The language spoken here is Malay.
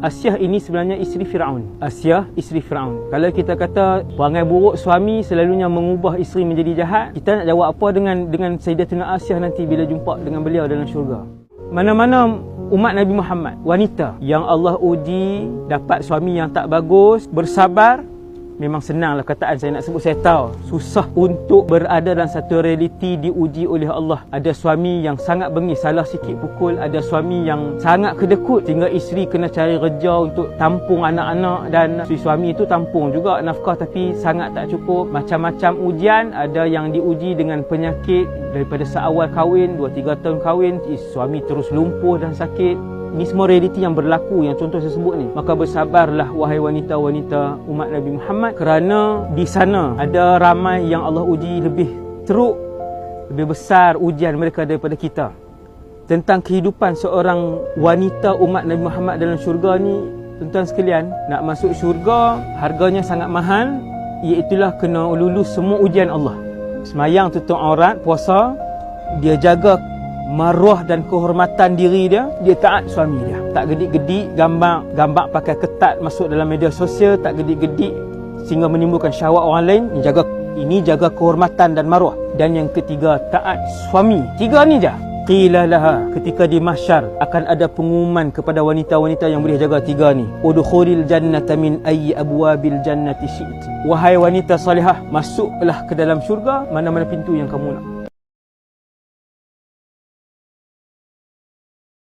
Asyah ini sebenarnya isteri Firaun. Asyah isteri Firaun. Kalau kita kata perangai buruk suami selalunya mengubah isteri menjadi jahat, kita nak jawab apa dengan Sayyidatuna Asyah nanti bila jumpa dengan beliau dalam syurga? Mana-mana umat Nabi Muhammad, wanita yang Allah uji dapat suami yang tak bagus, bersabar, memang senanglah kataan saya nak sebut. Saya tahu susah untuk berada dalam satu realiti diuji oleh Allah. Ada suami yang sangat bengis, salah sikit pukul. Ada suami yang sangat kedekut sehingga isteri kena cari kerja untuk tampung anak-anak, dan si suami itu tampung juga nafkah tapi sangat tak cukup. Macam-macam ujian. Ada yang diuji dengan penyakit daripada seawal kahwin, 2-3 tahun kahwin, suami terus lumpuh dan sakit. Ini semua realiti yang berlaku, yang contoh saya sebut ni. Maka bersabarlah wahai wanita-wanita umat Nabi Muhammad, kerana di sana ada ramai yang Allah uji lebih teruk, lebih besar ujian mereka daripada kita. Tentang kehidupan seorang wanita umat Nabi Muhammad dalam syurga ni, tuan-tuan sekalian, nak masuk syurga harganya sangat mahal, iaitulah kena lulus semua ujian Allah. Semayang, tutup aurat, puasa, dia jaga maruah dan kehormatan diri dia, dia taat suami dia. Tak gedik-gedik gambar pakai ketat masuk dalam media sosial, tak gedik-gedik sehingga menimbulkan syahwat orang lain. Ini jaga kehormatan dan maruah. Dan yang ketiga, taat suami. 3 ni je. Qila laha, ketika di mahsyar akan ada pengumuman kepada wanita-wanita yang boleh jaga 3 ni. Udkhulil jannata min ayyi abwabil jannati syi'ti. Wahai wanita salihah, masuklah ke dalam syurga mana-mana pintu yang kamu nak.